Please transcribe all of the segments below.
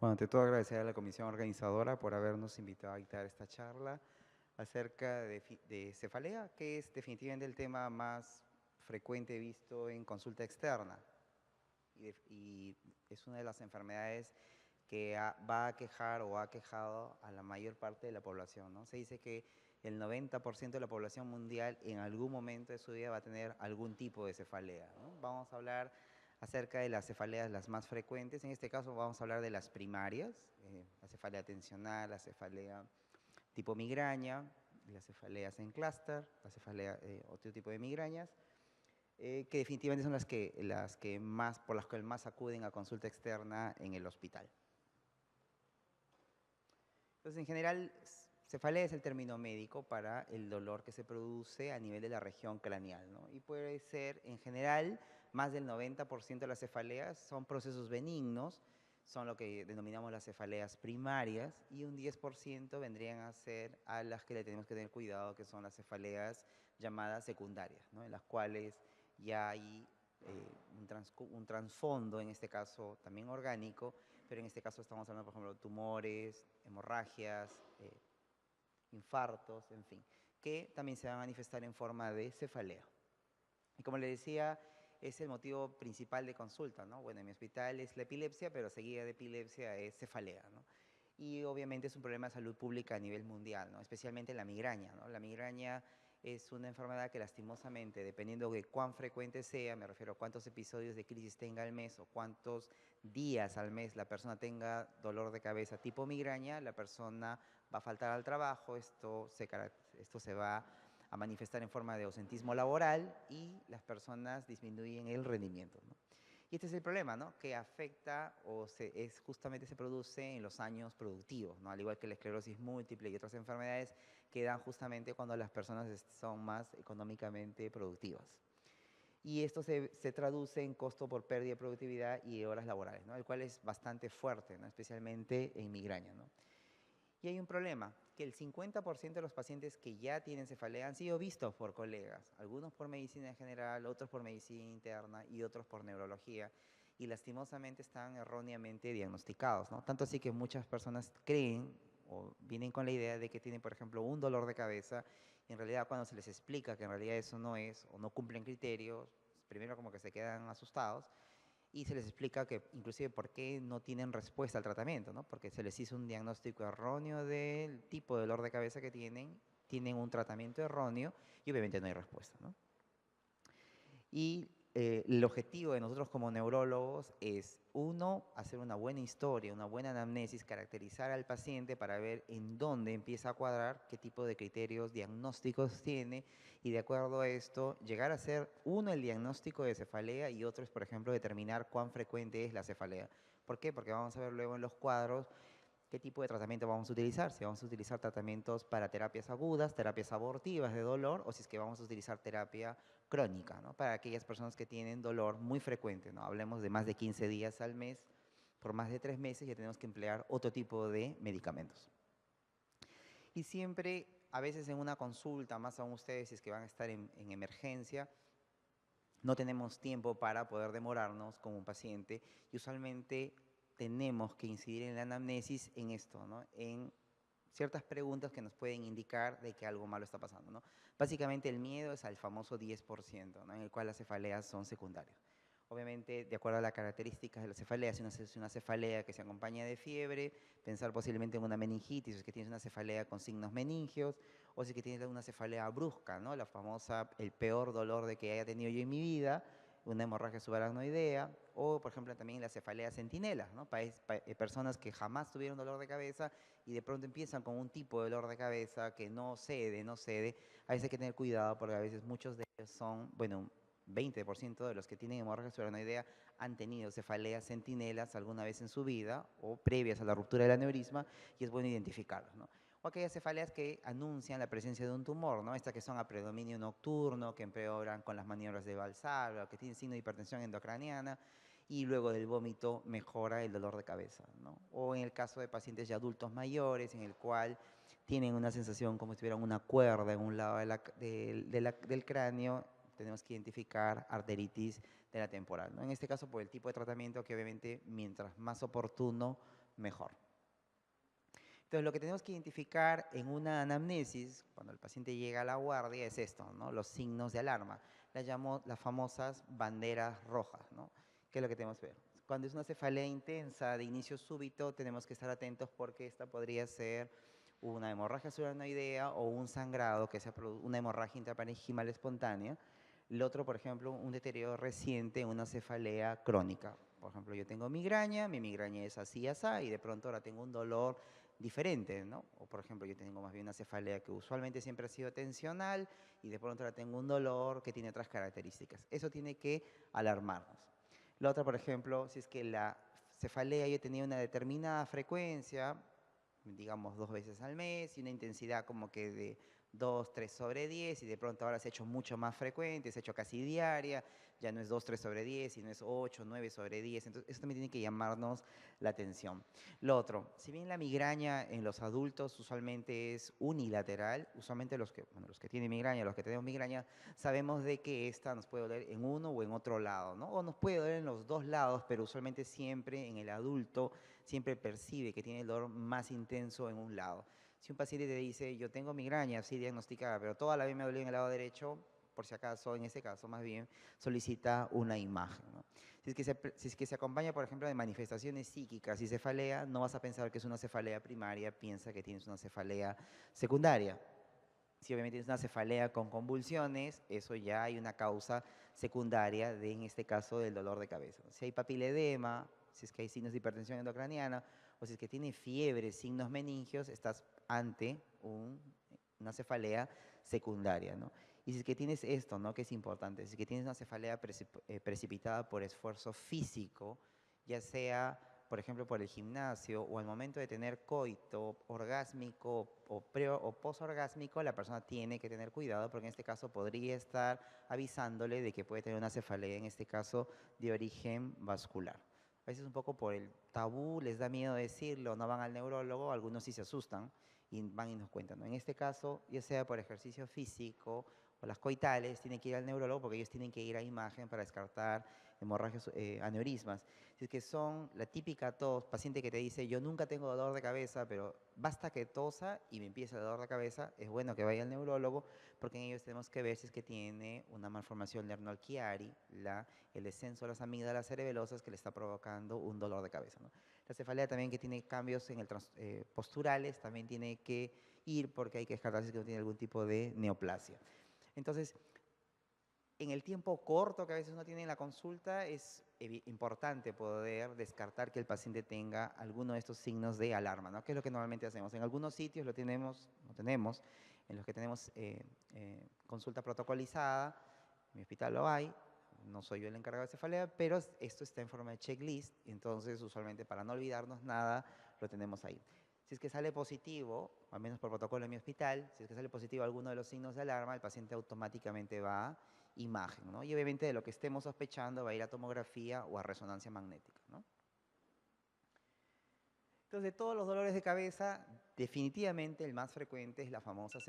Bueno, ante todo agradecer a la comisión organizadora por habernos invitado a dictar esta charla acerca de cefalea, que es definitivamente el tema más frecuente visto en consulta externa y es una de las enfermedades que va a quejar o ha quejado a la mayor parte de la población, ¿no? Se dice que el 90% de la población mundial en algún momento de su vida va a tener algún tipo de cefalea, ¿no? Vamos a hablar acerca de las cefaleas las más frecuentes. En este caso vamos a hablar de las primarias, la cefalea tensional, la cefalea tipo migraña, las cefaleas en clúster, la cefalea, otro tipo de migrañas, que definitivamente son las que más, por las que más acuden a consulta externa en el hospital. Entonces, en general, cefalea es el término médico para el dolor que se produce a nivel de la región craneal, ¿no? Y puede ser, en general, más del 90% de las cefaleas son procesos benignos, son lo que denominamos las cefaleas primarias, y un 10% vendrían a ser a las que le tenemos que tener cuidado, que son las cefaleas llamadas secundarias, ¿no? En las cuales ya hay un trasfondo, en este caso también orgánico, pero en este caso estamos hablando, por ejemplo, de tumores, hemorragias, infartos, en fin, que también se van a manifestar en forma de cefalea. Y como le decía, es el motivo principal de consulta, ¿no? Bueno, en mi hospital es la epilepsia, pero seguida de epilepsia es cefalea, ¿no? Y obviamente es un problema de salud pública a nivel mundial, ¿no? Especialmente la migraña, ¿no? La migraña es una enfermedad que lastimosamente, dependiendo de cuán frecuente sea, me refiero a cuántos episodios de crisis tenga al mes o cuántos días al mes la persona tenga dolor de cabeza tipo migraña, la persona va a faltar al trabajo, esto se va a manifestar en forma de ausentismo laboral y las personas disminuyen el rendimiento, ¿no? Y este es el problema, ¿no? Que afecta justamente se produce en los años productivos, ¿no? Al igual que la esclerosis múltiple y otras enfermedades que dan justamente cuando las personas son más económicamente productivas. Y esto se traduce en costo por pérdida de productividad y horas laborales, ¿no? El cual es bastante fuerte, ¿no? Especialmente en migraña, ¿no? Y hay un problema, que el 50% de los pacientes que ya tienen cefalea han sido vistos por colegas, algunos por medicina general, otros por medicina interna y otros por neurología, y lastimosamente están erróneamente diagnosticados, ¿no? Tanto así que muchas personas creen o vienen con la idea de que tienen, por ejemplo, un dolor de cabeza, y en realidad cuando se les explica que en realidad eso no es o no cumplen criterios, primero como que se quedan asustados, y se les explica que inclusive por qué no tienen respuesta al tratamiento, ¿no? Porque se les hizo un diagnóstico erróneo del tipo de dolor de cabeza que tienen un tratamiento erróneo y obviamente no hay respuesta, ¿no? Y el objetivo de nosotros como neurólogos es, uno, hacer una buena historia, una buena anamnesis, caracterizar al paciente para ver en dónde empieza a cuadrar, qué tipo de criterios diagnósticos tiene y de acuerdo a esto llegar a hacer, uno, el diagnóstico de cefalea y otro es, por ejemplo, determinar cuán frecuente es la cefalea. ¿Por qué? Porque vamos a ver luego en los cuadros qué tipo de tratamiento vamos a utilizar, si vamos a utilizar tratamientos para terapias agudas, terapias abortivas de dolor, o si es que vamos a utilizar terapia crónica, ¿no? Para aquellas personas que tienen dolor muy frecuente, ¿no? Hablemos de más de 15 días al mes, por más de 3 meses ya tenemos que emplear otro tipo de medicamentos. Y siempre, a veces en una consulta, más aún ustedes si es que van a estar en emergencia, no tenemos tiempo para poder demorarnos con un paciente y usualmente tenemos que incidir en la anamnesis en esto, ¿no? En ciertas preguntas que nos pueden indicar de que algo malo está pasando, ¿no? Básicamente el miedo es al famoso 10%, ¿no? En el cual las cefaleas son secundarias. Obviamente, de acuerdo a las características de la cefalea, si es una cefalea que se acompaña de fiebre, pensar posiblemente en una meningitis, si es que tienes una cefalea con signos meningios, o si es que tienes una cefalea brusca, ¿no? La famosa, el peor dolor de que haya tenido yo en mi vida, una hemorragia subaracnoidea, o por ejemplo también la cefalea centinela, ¿no? Personas que jamás tuvieron dolor de cabeza y de pronto empiezan con un tipo de dolor de cabeza que no cede, a veces hay que tener cuidado porque a veces muchos de ellos son, bueno, 20% de los que tienen hemorragia subaracnoidea han tenido cefaleas centinelas alguna vez en su vida o previas a la ruptura del aneurisma y es bueno identificarlos, ¿no? O aquellas cefaleas que anuncian la presencia de un tumor, ¿no? Estas que son a predominio nocturno, que empeoran con las maniobras de Valsalva, que tienen signo de hipertensión endocraniana y luego del vómito mejora el dolor de cabeza, ¿no? O en el caso de pacientes ya adultos mayores, en el cual tienen una sensación como si tuvieran una cuerda en un lado del cráneo, tenemos que identificar arteritis de la temporal, ¿no? En este caso, por el tipo de tratamiento que obviamente mientras más oportuno, mejor. Entonces, lo que tenemos que identificar en una anamnesis, cuando el paciente llega a la guardia, es esto, ¿no? Los signos de alarma. Las llamo las famosas banderas rojas, ¿no? ¿Qué es lo que tenemos que ver? Cuando es una cefalea intensa de inicio súbito, tenemos que estar atentos porque esta podría ser una hemorragia subarachnoidea o un sangrado, que sea una hemorragia intraparenquimal espontánea. El otro, por ejemplo, un deterioro reciente, una cefalea crónica. Por ejemplo, yo tengo migraña, mi migraña es así, así, y de pronto ahora tengo un dolor diferente, ¿no? O por ejemplo, yo tengo más bien una cefalea que usualmente siempre ha sido tensional y de pronto ahora tengo un dolor que tiene otras características. Eso tiene que alarmarnos. La otra, por ejemplo, si es que la cefalea yo tenía una determinada frecuencia, digamos 2 veces al mes, y una intensidad como que de 2, 3 sobre 10, y de pronto ahora se ha hecho mucho más frecuente, se ha hecho casi diaria, ya no es 2, 3 sobre 10, sino es 8, 9 sobre 10, entonces eso también tiene que llamarnos la atención. Lo otro, si bien la migraña en los adultos usualmente es unilateral, usualmente los que tienen migraña, los que tenemos migraña, sabemos de que esta nos puede doler en uno o en otro lado, ¿no? O nos puede doler en los dos lados, pero usualmente siempre en el adulto siempre percibe que tiene el dolor más intenso en un lado. Si un paciente te dice, yo tengo migraña, sí diagnosticada, pero toda la vida me duele en el lado derecho, por si acaso, en ese caso, más bien, solicita una imagen, ¿no? Si es que se acompaña, por ejemplo, de manifestaciones psíquicas y cefalea, no vas a pensar que es una cefalea primaria, piensa que tienes una cefalea secundaria. Si obviamente tienes una cefalea con convulsiones, eso ya hay una causa secundaria de, en este caso, del dolor de cabeza. Si hay papiledema, si es que hay signos de hipertensión endocraniana, o si es que tiene fiebre, signos meningios, estás ante una cefalea secundaria, ¿no? Y si es que tienes esto, ¿no? Que es importante, si es que tienes una cefalea precipitada por esfuerzo físico, ya sea, por ejemplo, por el gimnasio o al momento de tener coito orgásmico o posorgásmico, la persona tiene que tener cuidado porque en este caso podría estar avisándole de que puede tener una cefalea, en este caso de origen vascular. A veces un poco por el tabú, les da miedo decirlo, no van al neurólogo, algunos sí se asustan y van y nos cuentan, ¿no? En este caso, ya sea por ejercicio físico o las coitales, tienen que ir al neurólogo porque ellos tienen que ir a imagen para descartar hemorragias, aneurismas. Si es que son la típica tos, paciente que te dice, yo nunca tengo dolor de cabeza, pero basta que tosa y me empieza el dolor de cabeza, es bueno que vaya al neurólogo porque en ellos tenemos que ver si es que tiene una malformación Lerner-Chiari, el descenso de las amígdalas cerebelosas que le está provocando un dolor de cabeza, ¿no? La cefalea también que tiene cambios en posturales, también tiene que ir porque hay que descartar si es que no tiene algún tipo de neoplasia. Entonces, en el tiempo corto que a veces uno tiene en la consulta, es importante poder descartar que el paciente tenga alguno de estos signos de alarma, ¿no? Que es lo que normalmente hacemos. En algunos sitios lo tenemos, en los que tenemos consulta protocolizada, en mi hospital lo hay, no soy yo el encargado de cefalea, pero esto está en forma de checklist, entonces usualmente para no olvidarnos nada, lo tenemos ahí. Si es que sale positivo, al menos por protocolo en mi hospital, si es que sale positivo alguno de los signos de alarma, el paciente automáticamente va a imagen, ¿no? Y obviamente de lo que estemos sospechando va a ir a tomografía o a resonancia magnética, ¿no? Entonces, de todos los dolores de cabeza, definitivamente el más frecuente es la famosa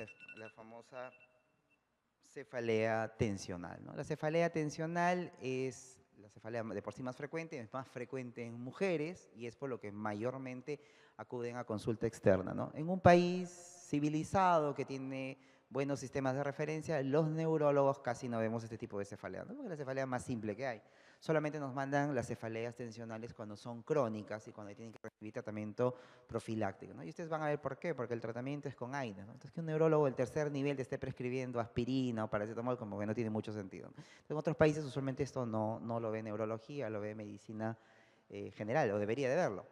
cefalea tensional, ¿no? La cefalea tensional es la cefalea de por sí más frecuente, es más frecuente en mujeres y es por lo que mayormente acuden a consulta externa, ¿no? En un país civilizado que tiene buenos sistemas de referencia, los neurólogos casi no vemos este tipo de cefalea, ¿no? Porque es la cefalea más simple que hay. Solamente nos mandan las cefaleas tensionales cuando son crónicas y cuando tienen que recibir tratamiento profiláctico, ¿no? Y ustedes van a ver por qué, porque el tratamiento es con AINES, ¿no? Entonces, que un neurólogo del tercer nivel te esté prescribiendo aspirina o paracetamol, como que no tiene mucho sentido, ¿no? Entonces, en otros países usualmente esto no lo ve neurología, lo ve medicina general, o debería de verlo.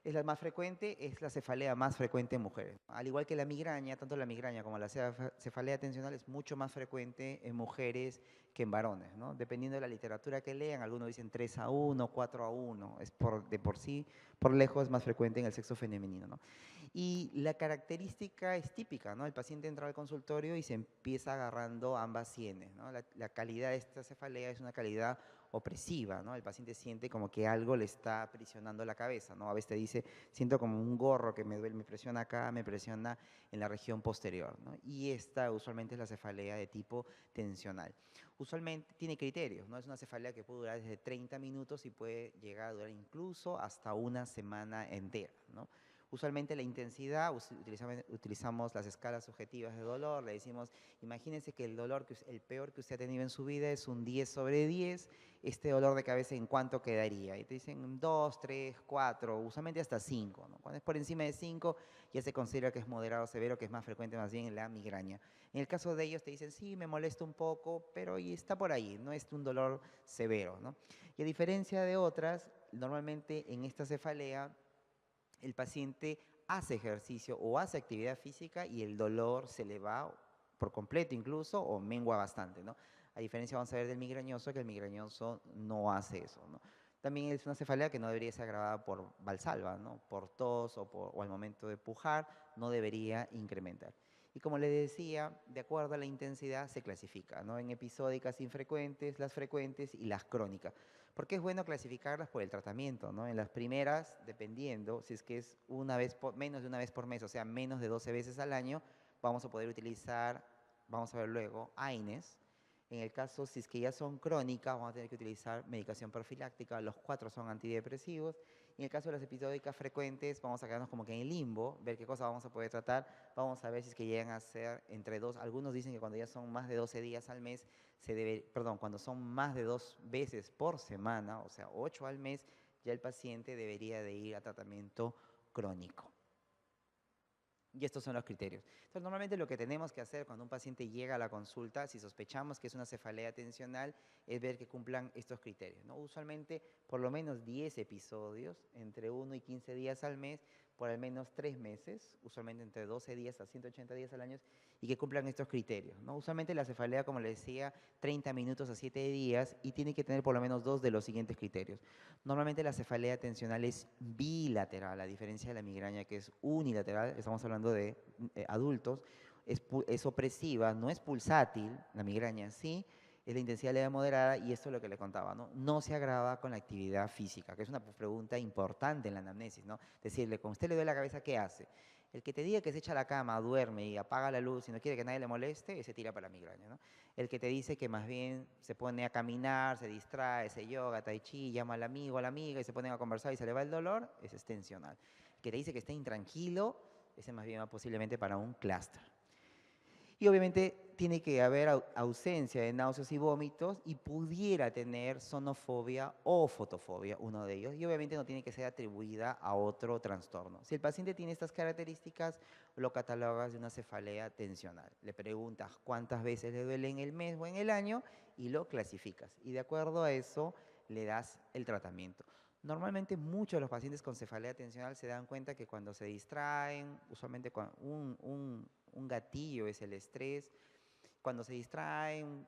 Es la más frecuente, es la cefalea más frecuente en mujeres. Al igual que la migraña, tanto la migraña como la cefalea tensional es mucho más frecuente en mujeres que en varones, ¿no? Dependiendo de la literatura que lean, algunos dicen 3-1, 4-1, es de por sí, por lejos, más frecuente en el sexo femenino, ¿no? Y la característica es típica, ¿no? El paciente entra al consultorio y se empieza agarrando ambas sienes, ¿no? La calidad de esta cefalea es una calidad opresiva, ¿no? El paciente siente como que algo le está aprisionando la cabeza, ¿no? A veces te dice, siento como un gorro que me duele, me presiona acá, me presiona en la región posterior, ¿no? Y esta usualmente es la cefalea de tipo tensional. Usualmente tiene criterios, ¿no? Es una cefalea que puede durar desde 30 minutos y puede llegar a durar incluso hasta una semana entera, ¿no? Usualmente la intensidad, utilizamos las escalas subjetivas de dolor, le decimos, imagínense que el dolor, el peor que usted ha tenido en su vida es un 10/10, este dolor de cabeza ¿en cuánto quedaría? Y te dicen 2, 3, 4, usualmente hasta 5, ¿no? Cuando es por encima de 5 ya se considera que es moderado severo, que es más frecuente más bien en la migraña. En el caso de ellos te dicen, sí, me molesta un poco, pero y está por ahí, no es un dolor severo, ¿no? Y a diferencia de otras, normalmente en esta cefalea el paciente hace ejercicio o hace actividad física y el dolor se le va por completo incluso o mengua bastante, ¿no? A diferencia, vamos a ver, del migrañoso, que el migrañoso no hace eso, ¿no? También es una cefalea que no debería ser agravada por valsalva, ¿no? Por tos o al momento de pujar, no debería incrementar. Y como les decía, de acuerdo a la intensidad se clasifica, ¿no? En episódicas infrecuentes, las frecuentes y las crónicas. Porque es bueno clasificarlas por el tratamiento, ¿no? En las primeras, dependiendo, si es que es menos de una vez por mes, o sea, menos de 12 veces al año, vamos a poder utilizar, vamos a ver luego, AINES. En el caso, si es que ya son crónicas, vamos a tener que utilizar medicación profiláctica, los 4 son antidepresivos. En el caso de las episódicas frecuentes, vamos a quedarnos como que en el limbo, ver qué cosa vamos a poder tratar. Vamos a ver si es que llegan a ser entre dos. Algunos dicen que cuando ya son más de 12 días al mes, cuando son más de 2 veces por semana, o sea, 8 al mes, ya el paciente debería de ir a tratamiento crónico. Y estos son los criterios. Entonces, normalmente lo que tenemos que hacer cuando un paciente llega a la consulta, si sospechamos que es una cefalea tensional, es ver que cumplan estos criterios, ¿no? Usualmente, por lo menos 10 episodios, entre 1 y 15 días al mes, por al menos 3 meses, usualmente entre 12 días a 180 días al año, y que cumplan estos criterios, ¿no? Usualmente la cefalea, como les decía, 30 minutos a 7 días, y tiene que tener por lo menos 2 de los siguientes criterios. Normalmente la cefalea tensional es bilateral, a diferencia de la migraña que es unilateral, estamos hablando de adultos, es opresiva, no es pulsátil, la migraña sí, es de intensidad leve a moderada y esto es lo que le contaba, ¿no? No se agrava con la actividad física, que es una pregunta importante en la anamnesis, ¿no? Decirle, con usted le duele la cabeza, ¿qué hace? El que te diga que se echa a la cama, duerme y apaga la luz y no quiere que nadie le moleste, ese tira para la migraña, ¿no? El que te dice que más bien se pone a caminar, se distrae, se yoga, tai chi, llama al amigo, a la amiga y se ponen a conversar y se le va el dolor, ese es tensional. El que te dice que está intranquilo, ese más bien va posiblemente para un clúster. Y obviamente tiene que haber ausencia de náuseas y vómitos y pudiera tener sonofobia o fotofobia, uno de ellos. Y obviamente no tiene que ser atribuida a otro trastorno. Si el paciente tiene estas características, lo catalogas de una cefalea tensional. Le preguntas cuántas veces le duele en el mes o en el año y lo clasificas. Y de acuerdo a eso le das el tratamiento. Normalmente muchos de los pacientes con cefalea tensional se dan cuenta que cuando se distraen, usualmente un gatillo es el estrés, cuando se distraen,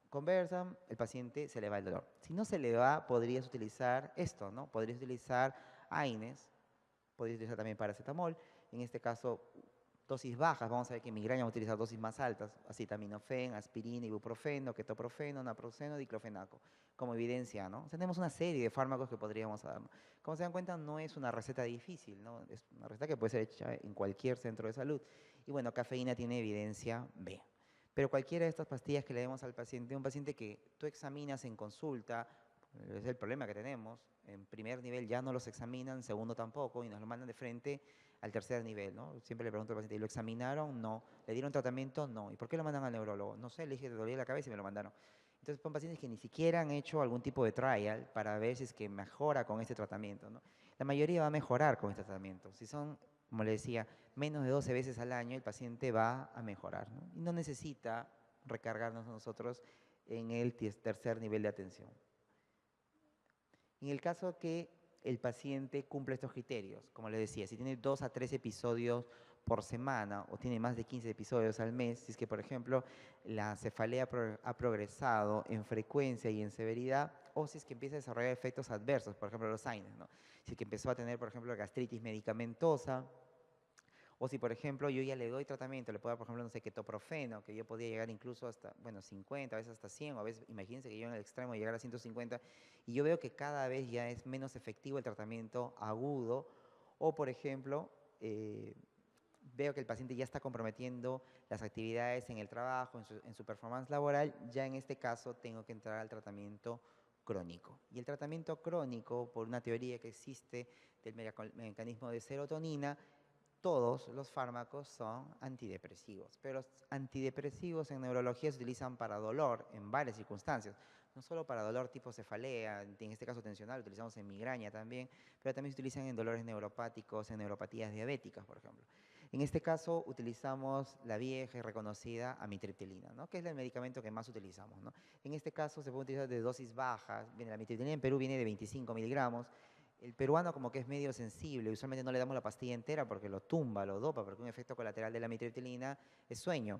conversan, el paciente se le va el dolor. Si no se le va, podrías utilizar esto, ¿no? Podrías utilizar AINES, podrías utilizar también paracetamol, en este caso dosis bajas, vamos a ver que en migraña vamos a utilizar dosis más altas, acetaminofén, aspirina, ibuprofeno, ketoprofeno, naproxeno, diclofenaco, como evidencia, ¿no? O sea, tenemos una serie de fármacos que podríamos dar. Como se dan cuenta, no es una receta difícil, ¿no? Es una receta que puede ser hecha en cualquier centro de salud. Y bueno, cafeína tiene evidencia B. Pero cualquiera de estas pastillas que le demos al paciente, un paciente que tú examinas en consulta, es el problema que tenemos, en primer nivel ya no los examinan, segundo tampoco, y nos lo mandan de frente al tercer nivel, ¿no? Siempre le pregunto al paciente, ¿y lo examinaron? No. ¿Le dieron tratamiento? No. ¿Y por qué lo mandan al neurólogo? No sé, le dije, te dolía la cabeza y me lo mandaron. Entonces, son pacientes que ni siquiera han hecho algún tipo de trial para ver si es que mejora con este tratamiento, ¿no? La mayoría va a mejorar con este tratamiento. Si son, como le decía, menos de 12 veces al año, el paciente va a mejorar, ¿no? Y no necesita recargarnos nosotros en el tercer nivel de atención. En el caso que el paciente cumple estos criterios, como les decía, si tiene 2 a 3 episodios por semana o tiene más de 15 episodios al mes, si es que, por ejemplo, la cefalea ha progresado en frecuencia y en severidad, o si es que empieza a desarrollar efectos adversos, por ejemplo, los AINES, ¿no? Si es que empezó a tener, por ejemplo, gastritis medicamentosa, O si, por ejemplo, yo ya le doy tratamiento, le puedo dar, por ejemplo, no sé, ketoprofeno, que yo podía llegar incluso hasta, bueno, 50, a veces hasta 100, o a veces, imagínense que yo en el extremo llegar a 150, y yo veo que cada vez ya es menos efectivo el tratamiento agudo, o, por ejemplo, veo que el paciente ya está comprometiendo las actividades en el trabajo, en su performance laboral, ya en este caso tengo que entrar al tratamiento crónico. Y el tratamiento crónico, por una teoría que existe del mecanismo de serotonina, todos los fármacos son antidepresivos, pero los antidepresivos en neurología se utilizan para dolor en varias circunstancias, no solo para dolor tipo cefalea, en este caso tensional, utilizamos en migraña también, pero también se utilizan en dolores neuropáticos, en neuropatías diabéticas, por ejemplo. En este caso utilizamos la vieja y reconocida amitriptilina, ¿no? Que es el medicamento que más utilizamos, ¿no? En este caso se puede utilizar de dosis bajas, la amitriptilina en Perú viene de 25 miligramos. El peruano como que es medio sensible, usualmente no le damos la pastilla entera porque lo tumba, lo dopa, porque un efecto colateral de la amitriptilina es sueño.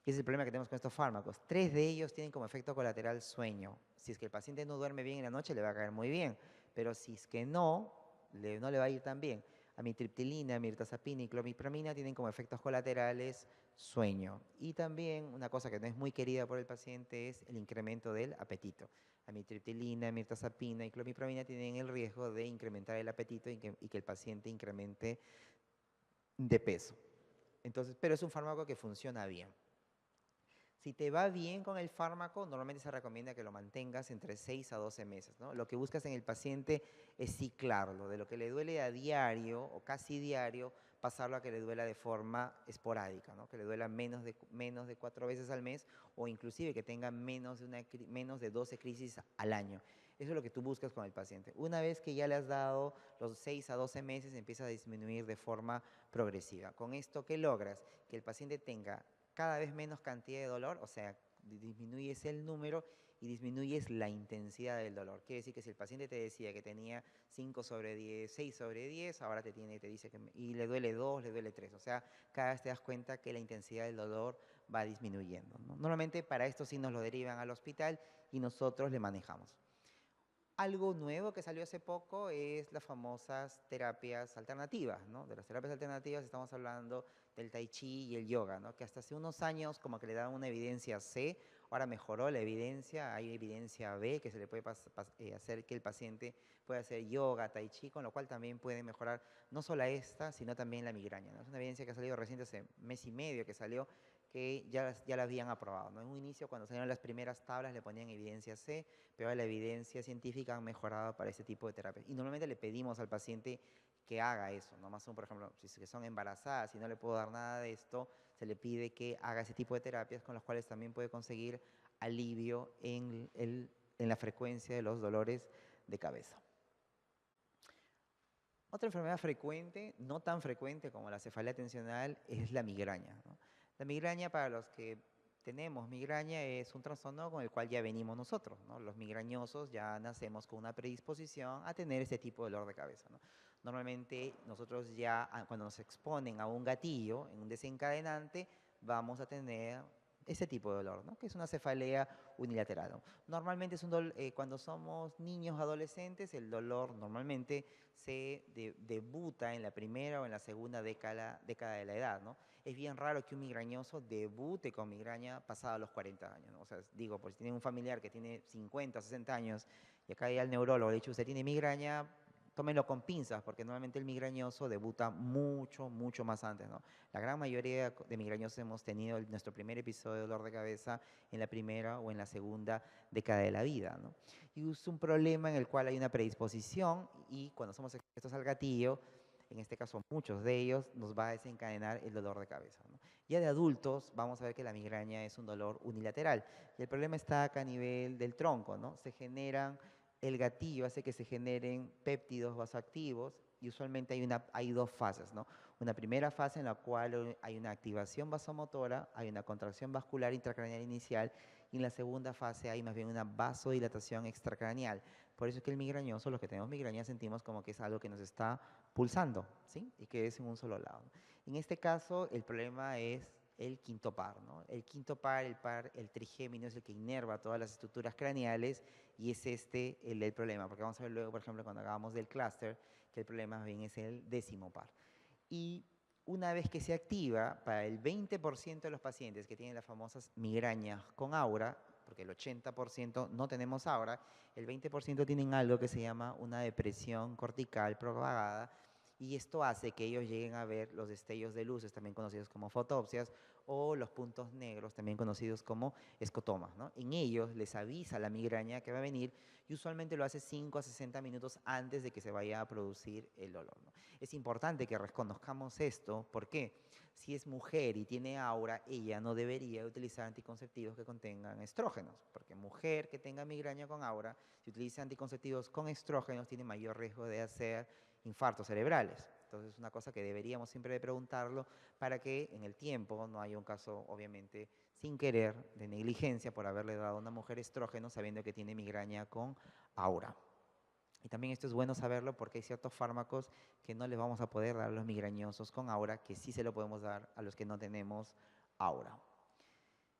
Y ese es el problema que tenemos con estos fármacos. 3 de ellos tienen como efecto colateral sueño. Si es que el paciente no duerme bien en la noche, le va a caer muy bien, pero si es que no, no le va a ir tan bien. Amitriptilina, mirtazapina y clomipramina tienen como efectos colaterales sueño. Y también una cosa que no es muy querida por el paciente es el incremento del apetito. Amitriptilina, mirtazapina y clomipramina tienen el riesgo de incrementar el apetito y que el paciente incremente de peso. Entonces, pero es un fármaco que funciona bien. Si te va bien con el fármaco, normalmente se recomienda que lo mantengas entre 6 a 12 meses, ¿no? Lo que buscas en el paciente es ciclarlo, de lo que le duele a diario o casi diario, pasarlo a que le duela de forma esporádica, ¿no? Que le duela menos de 4 veces al mes o inclusive que tenga menos de 12 crisis al año. Eso es lo que tú buscas con el paciente. Una vez que ya le has dado los 6 a 12 meses, empieza a disminuir de forma progresiva. Con esto, ¿qué logras? Que el paciente tenga cada vez menos cantidad de dolor, o sea, disminuyes el número y disminuyes la intensidad del dolor. Quiere decir que si el paciente te decía que tenía 5 sobre 10, 6 sobre 10, ahora te dice que y le duele 2, le duele 3. O sea, cada vez te das cuenta que la intensidad del dolor va disminuyendo, ¿no? Normalmente para esto sí nos lo derivan al hospital y nosotros le manejamos. Algo nuevo que salió hace poco es las famosas terapias alternativas, ¿no? De las terapias alternativas estamos hablando del tai chi y el yoga, ¿no? Que hasta hace unos años como que le daban una evidencia C, ahora mejoró la evidencia, hay evidencia B que se le puede hacer que el paciente pueda hacer yoga, tai chi, con lo cual también puede mejorar no solo esta, sino también la migraña, ¿no? Es una evidencia que ha salido reciente, hace mes y medio que salió, que ya la habían aprobado, ¿no? En un inicio, cuando salieron las primeras tablas, le ponían evidencia C, pero la evidencia científica ha mejorado para este tipo de terapias. Y normalmente le pedimos al paciente que haga eso, ¿no? Más aún, por ejemplo, si son embarazadas y no le puedo dar nada de esto, se le pide que haga ese tipo de terapias con las cuales también puede conseguir alivio en la frecuencia de los dolores de cabeza. Otra enfermedad frecuente, no tan frecuente como la cefalea tensional, es la migraña, ¿no? La migraña, para los que tenemos migraña, es un trastorno con el cual ya venimos nosotros, ¿no? Los migrañosos ya nacemos con una predisposición a tener este tipo de dolor de cabeza, ¿no? Normalmente nosotros ya cuando nos exponen a un gatillo, en un desencadenante, vamos a tener ese tipo de dolor, ¿no? Que es una cefalea unilateral, ¿no? Normalmente es cuando somos niños, adolescentes, el dolor normalmente se debuta en la primera o en la segunda década de la edad, ¿no? Es bien raro que un migrañoso debute con migraña pasada los 40 años, ¿no? O sea, digo, pues si tiene un familiar que tiene 50, 60 años y acá ya el neurólogo le ha dicho, usted tiene migraña, tómenlo con pinzas, porque normalmente el migrañoso debuta mucho, mucho más antes, ¿no? La gran mayoría de migrañosos hemos tenido nuestro primer episodio de dolor de cabeza en la primera o en la segunda década de la vida, ¿no? Y es un problema en el cual hay una predisposición y cuando somos expuestos al gatillo, en este caso muchos de ellos, nos va a desencadenar el dolor de cabeza, ¿no? Ya de adultos vamos a ver que la migraña es un dolor unilateral y el problema está acá a nivel del tronco, ¿no? El gatillo hace que se generen péptidos vasoactivos y usualmente hay dos fases, ¿no? Una primera fase en la cual hay una activación vasomotora, hay una contracción vascular intracraneal inicial y en la segunda fase hay más bien una vasodilatación extracraneal. Por eso es que el migrañoso, los que tenemos migraña, sentimos como que es algo que nos está pulsando, ¿sí? Y que es en un solo lado. En este caso, el problema es el quinto par, ¿no? El quinto par, el trigémino, es el que inerva todas las estructuras craneales y es el problema, porque vamos a ver luego, por ejemplo, cuando hagamos del clúster, que el problema más bien es el décimo par. Y Una vez que se activa, para el 20% de los pacientes que tienen las famosas migrañas con aura, porque el 80% no tenemos aura, el 20% tienen algo que se llama una depresión cortical propagada, y esto hace que ellos lleguen a ver los destellos de luces, también conocidos como fotopsias, o los puntos negros, también conocidos como escotomas, ¿no? En ellos les avisa la migraña que va a venir, y usualmente lo hace 5 a 60 minutos antes de que se vaya a producir el dolor, ¿no? Es importante que reconozcamos esto, porque si es mujer y tiene aura, ella no debería utilizar anticonceptivos que contengan estrógenos, porque mujer que tenga migraña con aura, si utiliza anticonceptivos con estrógenos, tiene mayor riesgo de hacer infartos cerebrales. Entonces es una cosa que deberíamos siempre de preguntarlo para que en el tiempo no haya un caso, obviamente, sin querer, de negligencia por haberle dado a una mujer estrógeno sabiendo que tiene migraña con aura. Y también esto es bueno saberlo porque hay ciertos fármacos que no les vamos a poder dar a los migrañosos con aura, que sí se lo podemos dar a los que no tenemos aura.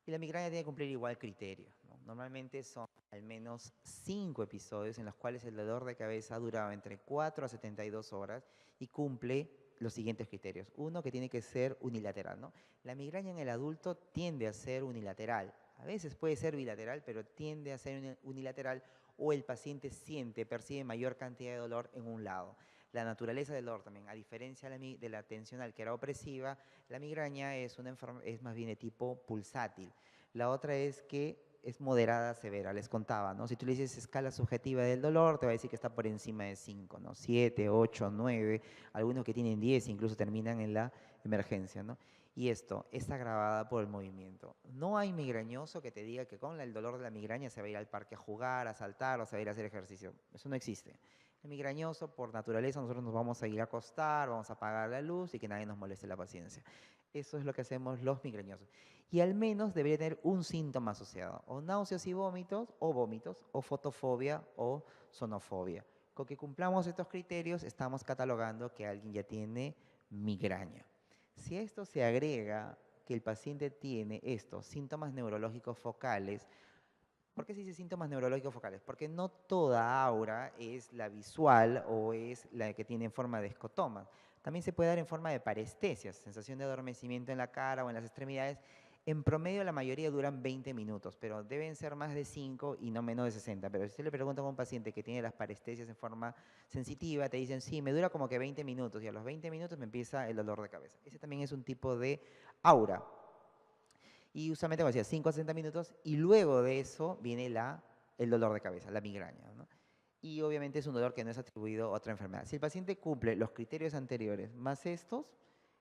Y la migraña tiene que cumplir igual criterio, ¿no? Normalmente son al menos 5 episodios en los cuales el dolor de cabeza duraba entre 4 a 72 horas y cumple los siguientes criterios. Uno, que tiene que ser unilateral, ¿no? La migraña en el adulto tiende a ser unilateral. A veces puede ser bilateral, pero tiende a ser unilateral, o el paciente percibe mayor cantidad de dolor en un lado. La naturaleza del dolor también, a diferencia de la tensional que era opresiva, la migraña es más bien de tipo pulsátil. La otra es que es moderada a severa, les contaba, ¿no? Si tú le dices escala subjetiva del dolor, te va a decir que está por encima de 5, ¿no? 7, 8, 9, algunos que tienen 10 incluso terminan en la emergencia, ¿no? Y esto es agravada por el movimiento. No hay migrañoso que te diga que con el dolor de la migraña se va a ir al parque a jugar, a saltar o se va a ir a hacer ejercicio. Eso no existe. El migrañoso, por naturaleza, nosotros nos vamos a ir a acostar, vamos a apagar la luz y que nadie nos moleste la paciencia. Eso es lo que hacemos los migrañosos. Y al menos debería tener un síntoma asociado, o náuseas y vómitos, o fotofobia, o sonofobia. Con que cumplamos estos criterios, estamos catalogando que alguien ya tiene migraña. Si a esto se agrega que el paciente tiene estos síntomas neurológicos focales, ¿por qué se dice síntomas neurológicos focales? Porque no toda aura es la visual o es la que tiene en forma de escotoma. También se puede dar en forma de parestesias, sensación de adormecimiento en la cara o en las extremidades. En promedio la mayoría duran 20 minutos, pero deben ser más de 5 y no menos de 60. Pero si usted le pregunta a un paciente que tiene las parestesias en forma sensitiva, te dicen, sí, me dura como que 20 minutos y a los 20 minutos me empieza el dolor de cabeza. Ese también es un tipo de aura. Y usualmente, como decía, 5 a 60 minutos y luego de eso viene el dolor de cabeza, la migraña, ¿no? Y obviamente es un dolor que no es atribuido a otra enfermedad. Si el paciente cumple los criterios anteriores más estos,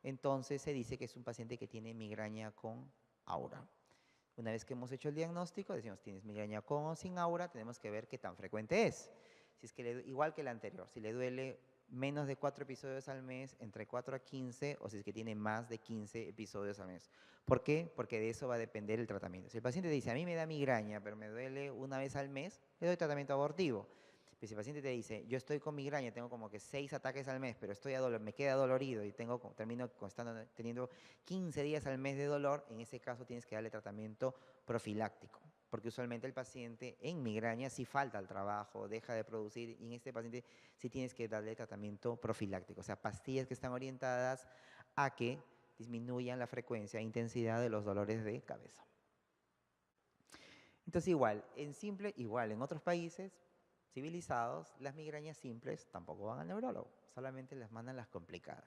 entonces se dice que es un paciente que tiene migraña con aura. Una vez que hemos hecho el diagnóstico, decimos, tienes migraña con o sin aura, tenemos que ver qué tan frecuente es. Si es que igual que el anterior, si le duele menos de 4 episodios al mes, entre 4 a 15, o si es que tiene más de 15 episodios al mes. ¿Por qué? Porque de eso va a depender el tratamiento. Si el paciente dice, a mí me da migraña, pero me duele una vez al mes, le doy tratamiento abortivo. Pero si el paciente te dice, yo estoy con migraña, tengo como que 6 ataques al mes, pero me queda dolorido y termino teniendo 15 días al mes de dolor, en ese caso tienes que darle tratamiento profiláctico. Porque usualmente el paciente en migraña sí falta al trabajo, deja de producir, y en este paciente sí tienes que darle tratamiento profiláctico, o sea, pastillas que están orientadas a que disminuyan la frecuencia e intensidad de los dolores de cabeza. Entonces igual en otros países civilizados, las migrañas simples tampoco van al neurólogo, solamente les mandan las complicadas.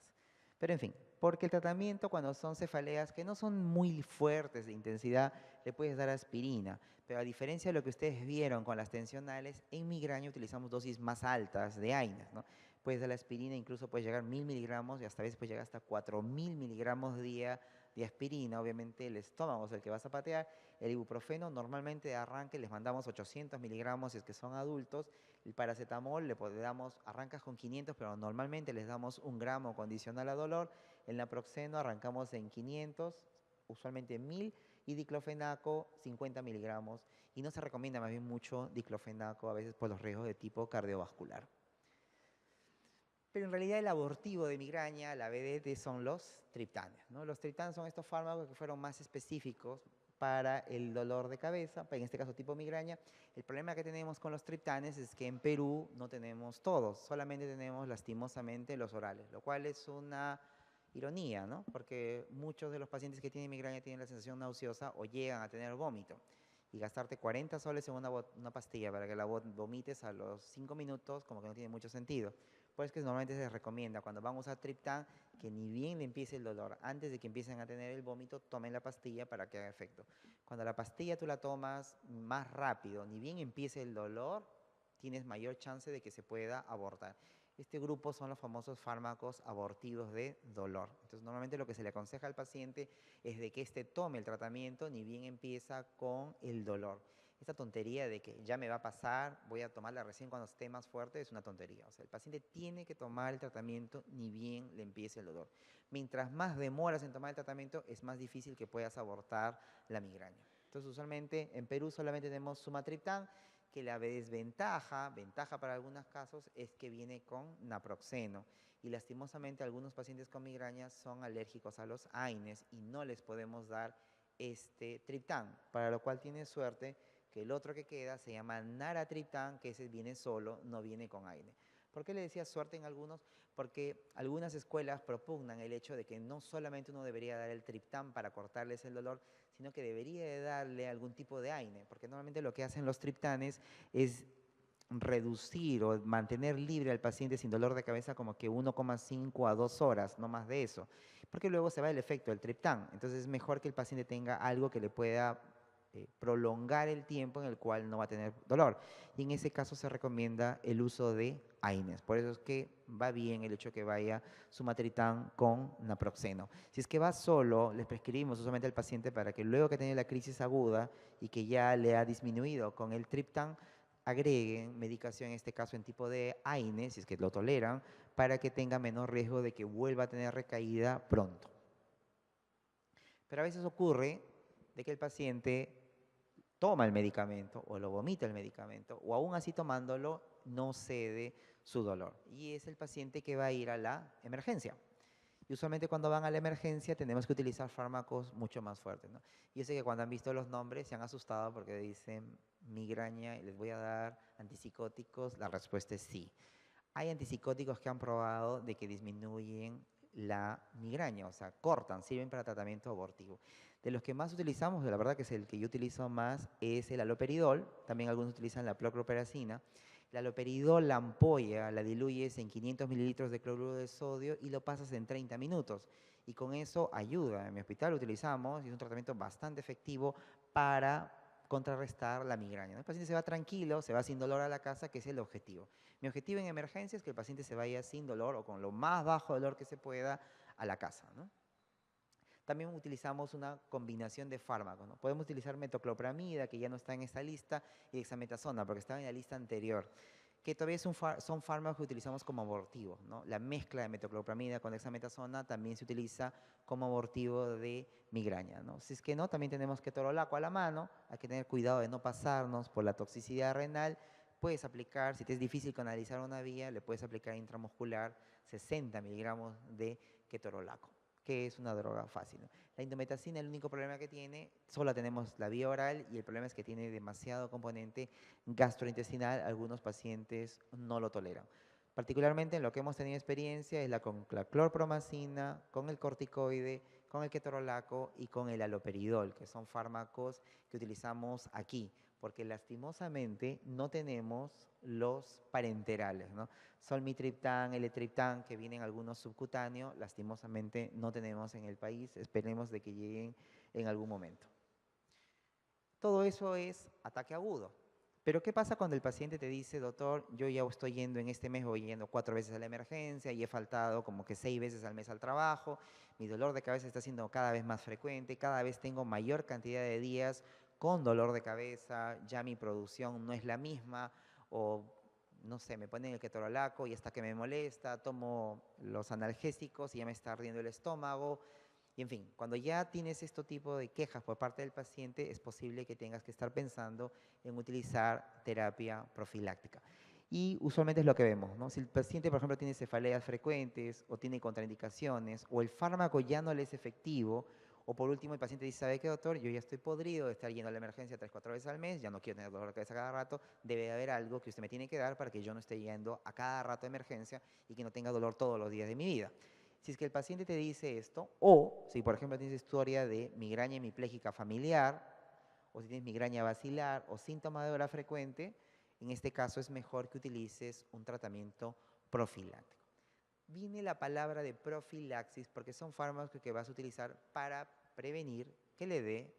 Pero en fin, porque el tratamiento cuando son cefaleas que no son muy fuertes de intensidad, le puedes dar aspirina, pero a diferencia de lo que ustedes vieron con las tensionales, en migraña utilizamos dosis más altas de AINES, ¿no? Puedes dar la aspirina, incluso puedes llegar a 1000 miligramos y hasta a veces puedes llegar hasta 4000 miligramos día de aspirina. Obviamente el estómago es el que vas a patear. El ibuprofeno normalmente de arranque les mandamos 800 miligramos si es que son adultos. El paracetamol le damos, arrancas con 500, pero normalmente les damos 1 gramo condicional a dolor. El naproxeno arrancamos en 500, usualmente 1000, y diclofenaco 50 miligramos. Y no se recomienda más bien mucho diclofenaco a veces por los riesgos de tipo cardiovascular. Pero en realidad el abortivo de migraña, la vedette, son los triptanes, ¿no? Los triptanes son estos fármacos que fueron más específicos para el dolor de cabeza, en este caso tipo migraña. El problema que tenemos con los triptanes es que en Perú no tenemos todos, solamente tenemos lastimosamente los orales, lo cual es una Ironía, ¿no? Porque muchos de los pacientes que tienen migraña tienen la sensación nauseosa o llegan a tener vómito. Y gastarte 40 soles en una pastilla para que la vomites a los 5 minutos, como que no tiene mucho sentido. Por eso es que normalmente se recomienda cuando van a usar triptán que ni bien le empiece el dolor, antes de que empiecen a tener el vómito, tomen la pastilla para que haga efecto. Cuando la pastilla tú la tomas más rápido, ni bien empiece el dolor, tienes mayor chance de que se pueda abortar. Este grupo son los famosos fármacos abortivos de dolor. Entonces, normalmente lo que se le aconseja al paciente es de que éste tome el tratamiento ni bien empieza con el dolor. Esta tontería de que ya me va a pasar, voy a tomarla recién cuando esté más fuerte, es una tontería. O sea, el paciente tiene que tomar el tratamiento ni bien le empiece el dolor. Mientras más demoras en tomar el tratamiento, es más difícil que puedas abortar la migraña. Entonces, usualmente en Perú solamente tenemos sumatriptán, que la ventaja para algunos casos es que viene con naproxeno y lastimosamente algunos pacientes con migrañas son alérgicos a los AINES y no les podemos dar este triptán, para lo cual tiene suerte que el otro que queda se llama naratriptán, que ese viene solo, no viene con AINE. ¿Por qué le decía suerte en algunos? Porque algunas escuelas propugnan el hecho de que no solamente uno debería dar el triptán para cortarles el dolor, sino que debería de darle algún tipo de AINE, porque normalmente lo que hacen los triptanes es reducir o mantener libre al paciente sin dolor de cabeza como que 1,5 a 2 horas, no más de eso, porque luego se va el efecto del triptán. Entonces es mejor que el paciente tenga algo que le pueda prolongar el tiempo en el cual no va a tener dolor. Y en ese caso se recomienda el uso de AINES. Por eso es que va bien el hecho que vaya sumatriptán con naproxeno. Si es que va solo, les prescribimos usualmente al paciente para que luego que tiene la crisis aguda y que ya le ha disminuido con el triptán, agreguen medicación, en este caso en tipo de AINES, si es que lo toleran, para que tenga menor riesgo de que vuelva a tener recaída pronto. Pero a veces ocurre de que el paciente toma el medicamento o lo vomita el medicamento o aún así tomándolo no cede su dolor. Y es el paciente que va a ir a la emergencia. Y usualmente cuando van a la emergencia tenemos que utilizar fármacos mucho más fuertes, ¿no? Yo sé que cuando han visto los nombres se han asustado porque dicen migraña y les voy a dar antipsicóticos. La respuesta es sí. Hay antipsicóticos que han probado de que disminuyen la migraña, o sea, cortan, sirven para tratamiento abortivo. De los que más utilizamos, la verdad que es el que yo utilizo más, es el haloperidol. También algunos utilizan la clorproperacina. El haloperidol, la ampolla, la diluyes en 500 mililitros de cloruro de sodio y lo pasas en 30 minutos. Y con eso ayuda. En mi hospital lo utilizamos y es un tratamiento bastante efectivo para contrarrestar la migraña, ¿no? El paciente se va tranquilo, se va sin dolor a la casa, que es el objetivo. Mi objetivo en emergencia es que el paciente se vaya sin dolor o con lo más bajo dolor que se pueda a la casa, ¿no? También utilizamos una combinación de fármacos, ¿no? Podemos utilizar metoclopramida, que ya no está en esta lista, y dexametasona, porque estaba en la lista anterior, que todavía son fármacos que utilizamos como abortivos, ¿no? La mezcla de metoclopramida con dexametasona también se utiliza como abortivo de migraña, ¿no? Si es que no, también tenemos ketorolaco a la mano, hay que tener cuidado de no pasarnos por la toxicidad renal. Puedes aplicar, si te es difícil canalizar una vía, le puedes aplicar intramuscular 60 miligramos de ketorolaco, que es una droga fácil, ¿no? La indometacina, el único problema que tiene, solo tenemos la vía oral y el problema es que tiene demasiado componente gastrointestinal, algunos pacientes no lo toleran. Particularmente en lo que hemos tenido experiencia es con la clorpromacina, con el corticoide, con el ketorolaco y con el haloperidol, que son fármacos que utilizamos aquí, porque lastimosamente no tenemos los parenterales, ¿no? Solmitriptán, L-triptán, que vienen algunos subcutáneos, lastimosamente no tenemos en el país, esperemos de que lleguen en algún momento. Todo eso es ataque agudo. Pero ¿qué pasa cuando el paciente te dice, doctor, yo ya estoy yendo en este mes, voy yendo 4 veces a la emergencia y he faltado como que 6 veces al mes al trabajo, mi dolor de cabeza está siendo cada vez más frecuente, cada vez tengo mayor cantidad de días con dolor de cabeza, ya mi producción no es la misma, o no sé, me ponen el ketorolaco y hasta que me molesta, tomo los analgésicos y ya me está ardiendo el estómago? Y en fin, cuando ya tienes este tipo de quejas por parte del paciente, es posible que tengas que estar pensando en utilizar terapia profiláctica. Y usualmente es lo que vemos, ¿no? Si el paciente, por ejemplo, tiene cefaleas frecuentes o tiene contraindicaciones o el fármaco ya no le es efectivo, o por último el paciente dice, ¿sabe qué, doctor? Yo ya estoy podrido de estar yendo a la emergencia 3, 4 veces al mes, ya no quiero tener dolor de cabeza cada rato, debe haber algo que usted me tiene que dar para que yo no esté yendo a cada rato a emergencia y que no tenga dolor todos los días de mi vida. Si es que el paciente te dice esto, o si por ejemplo tienes historia de migraña hemipléjica familiar, o si tienes migraña basilar o síntoma de hora frecuente, en este caso es mejor que utilices un tratamiento profiláctico. Viene la palabra de profilaxis porque son fármacos que vas a utilizar para prevenir que le dé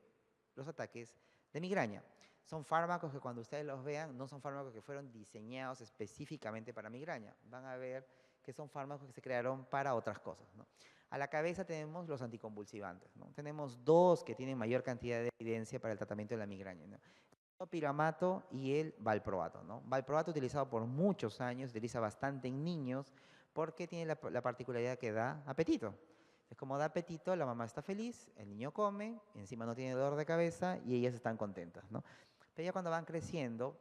los ataques de migraña. Son fármacos que cuando ustedes los vean no son fármacos que fueron diseñados específicamente para migraña. Van a ver que son fármacos que se crearon para otras cosas, ¿no? A la cabeza tenemos los anticonvulsivantes, ¿no? Tenemos dos que tienen mayor cantidad de evidencia para el tratamiento de la migraña, ¿no? El topiramato y el valproato, ¿no? Valproato utilizado por muchos años, se utiliza bastante en niños porque tiene la particularidad que da apetito. Es como da apetito, la mamá está feliz, el niño come, encima no tiene dolor de cabeza y ellas están contentas, ¿no? Pero ya cuando van creciendo,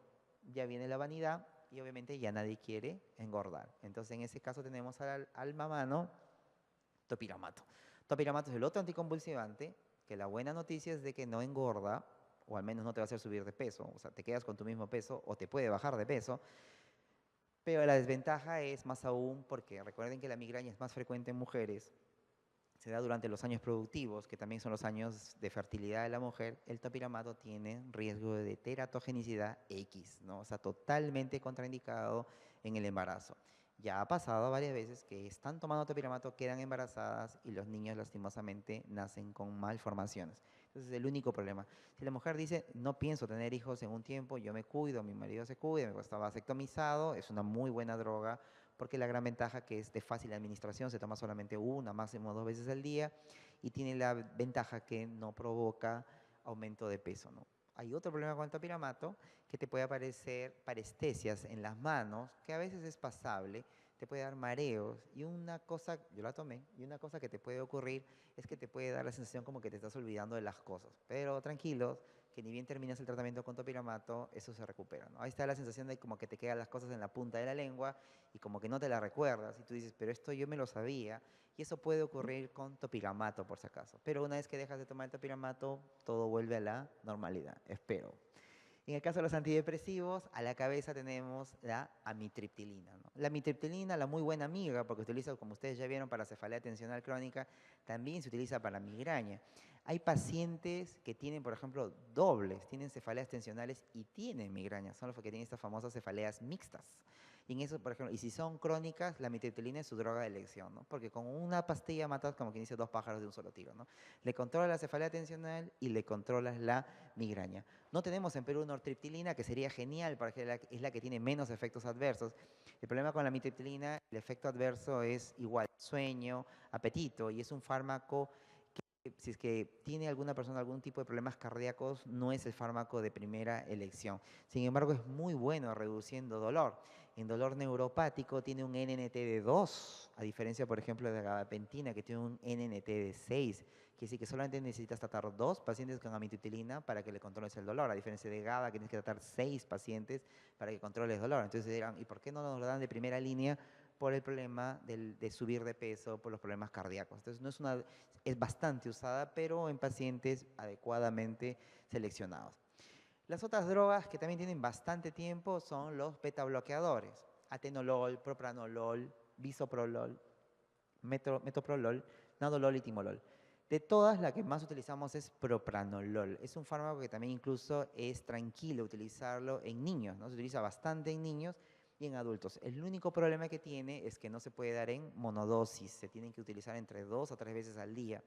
ya viene la vanidad y obviamente ya nadie quiere engordar. Entonces en ese caso tenemos al mamano topiramato. Topiramato es el otro anticonvulsivante, que la buena noticia es de que no engorda, o al menos no te va a hacer subir de peso, o sea, te quedas con tu mismo peso o te puede bajar de peso, pero la desventaja es más aún porque recuerden que la migraña es más frecuente en mujeres, se da durante los años productivos, que también son los años de fertilidad de la mujer. El topiramato tiene riesgo de teratogenicidad X, ¿no? O sea, totalmente contraindicado en el embarazo. Ya ha pasado varias veces que están tomando topiramato, quedan embarazadas y los niños lastimosamente nacen con malformaciones. Entonces es el único problema. Si la mujer dice, no pienso tener hijos en un tiempo, yo me cuido, mi marido se cuida, me está vasectomizado, es una muy buena droga porque la gran ventaja que es de fácil administración, se toma solamente una, máximo 2 veces al día, y tiene la ventaja que no provoca aumento de peso, ¿no? Hay otro problema con el topiramato, que te puede aparecer parestesias en las manos, que a veces es pasable, te puede dar mareos, y una cosa, yo la tomé, y una cosa que te puede ocurrir es que te puede dar la sensación como que te estás olvidando de las cosas, pero tranquilos, que ni bien terminas el tratamiento con topiramato, eso se recupera, ¿no? Ahí está la sensación de como que te quedan las cosas en la punta de la lengua y como que no te la recuerdas y tú dices, pero esto yo me lo sabía y eso puede ocurrir con topiramato por si acaso. Pero una vez que dejas de tomar el topiramato, todo vuelve a la normalidad, espero. En el caso de los antidepresivos, a la cabeza tenemos la amitriptilina, ¿no? La amitriptilina, la muy buena amiga, porque se utiliza, como ustedes ya vieron, para cefalea tensional crónica, también se utiliza para migraña. Hay pacientes que tienen, por ejemplo, dobles, tienen cefaleas tensionales y tienen migraña, son los que tienen estas famosas cefaleas mixtas. Y en eso, por ejemplo, y si son crónicas, la amitriptilina es su droga de elección, ¿no? Porque con una pastilla matas, como quien dice, dos pájaros de un solo tiro, ¿no? Le controlas la cefalea tensional y le controlas la migraña. No tenemos en Perú nortriptilina, que sería genial porque es la que tiene menos efectos adversos. El problema con la amitriptilina, el efecto adverso es igual, sueño, apetito, y es un fármaco que si es que tiene alguna persona algún tipo de problemas cardíacos, no es el fármaco de primera elección. Sin embargo, es muy bueno reduciendo dolor. En dolor neuropático tiene un NNT de 2, a diferencia, por ejemplo, de la gabapentina, que tiene un NNT de 6. Quiere decir que solamente necesitas tratar 2 pacientes con amitriptilina para que le controles el dolor, a diferencia de GABA, que tienes que tratar 6 pacientes para que controles el dolor. Entonces dirán, ¿y por qué no nos lo dan de primera línea? Por el problema de subir de peso, por los problemas cardíacos. Entonces no es es bastante usada, pero en pacientes adecuadamente seleccionados. Las otras drogas que también tienen bastante tiempo son los beta bloqueadores. Atenolol, propranolol, bisoprolol, metoprolol, nadolol y timolol. De todas, la que más utilizamos es propranolol. Es un fármaco que también incluso es tranquilo utilizarlo en niños, ¿no? Se utiliza bastante en niños y en adultos. El único problema que tiene es que no se puede dar en monodosis, se tienen que utilizar entre 2 a 3 veces al día.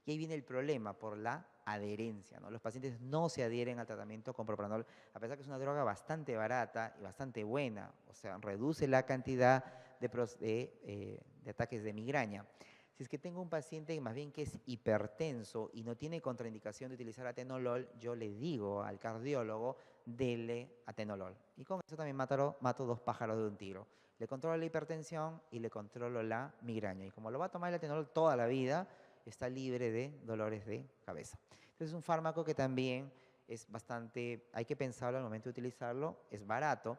Y ahí viene el problema por la adherencia, ¿no? Los pacientes no se adhieren al tratamiento con propranolol, a pesar que es una droga bastante barata y bastante buena, o sea, reduce la cantidad de ataques de migraña. Si es que tengo un paciente más bien que es hipertenso y no tiene contraindicación de utilizar atenolol, yo le digo al cardiólogo, dele atenolol. Y con eso también mato 2 pájaros de un tiro. Le controlo la hipertensión y le controlo la migraña. Y como lo va a tomar el atenolol toda la vida, está libre de dolores de cabeza. Entonces es un fármaco que también es bastante, hay que pensarlo al momento de utilizarlo, es barato.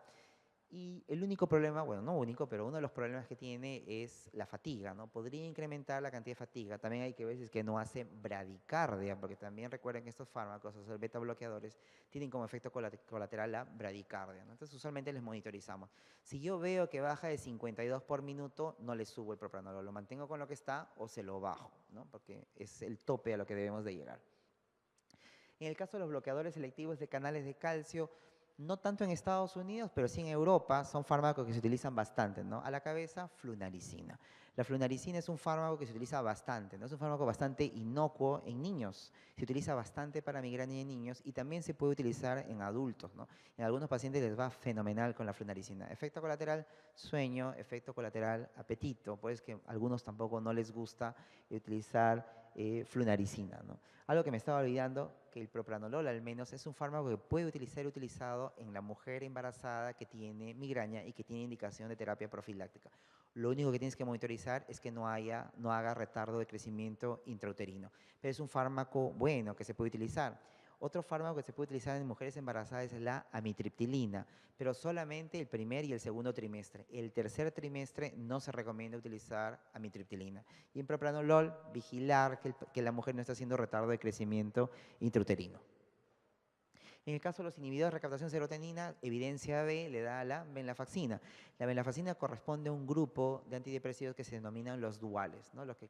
Y el único problema, bueno, no único, pero uno de los problemas que tiene es la fatiga, ¿no? Podría incrementar la cantidad de fatiga. También hay que ver si es que no hace bradicardia, porque también recuerden que estos fármacos, o sea, los beta bloqueadores, tienen como efecto colateral la bradicardia, ¿no? Entonces, usualmente les monitorizamos. Si yo veo que baja de 52 por minuto, no le subo el propranolol, lo mantengo con lo que está o se lo bajo, ¿no? Porque es el tope a lo que debemos de llegar. En el caso de los bloqueadores selectivos de canales de calcio, no tanto en Estados Unidos, pero sí en Europa, son fármacos que se utilizan bastante, ¿no? A la cabeza, flunaricina. La flunaricina es un fármaco que se utiliza bastante, ¿no? Es un fármaco bastante inocuo en niños. Se utiliza bastante para migraña en niños y también se puede utilizar en adultos, ¿no? En algunos pacientes les va fenomenal con la flunaricina. Efecto colateral, sueño. Efecto colateral, apetito. Pues que a algunos tampoco no les gusta utilizar flunaricina, ¿no? Algo que me estaba olvidando, que el propranolol al menos es un fármaco que puede ser utilizado en la mujer embarazada que tiene migraña y que tiene indicación de terapia profiláctica. Lo único que tienes que monitorizar es que no haga retardo de crecimiento intrauterino. Pero es un fármaco bueno que se puede utilizar. Otro fármaco que se puede utilizar en mujeres embarazadas es la amitriptilina, pero solamente el primer y el segundo trimestre. El tercer trimestre no se recomienda utilizar amitriptilina. Y en propranolol, vigilar que la mujer no está haciendo retardo de crecimiento intrauterino. En el caso de los inhibidores de recaptación de serotonina, evidencia B le da a la venlafaxina. La venlafaxina corresponde a un grupo de antidepresivos que se denominan los duales, ¿no? Los que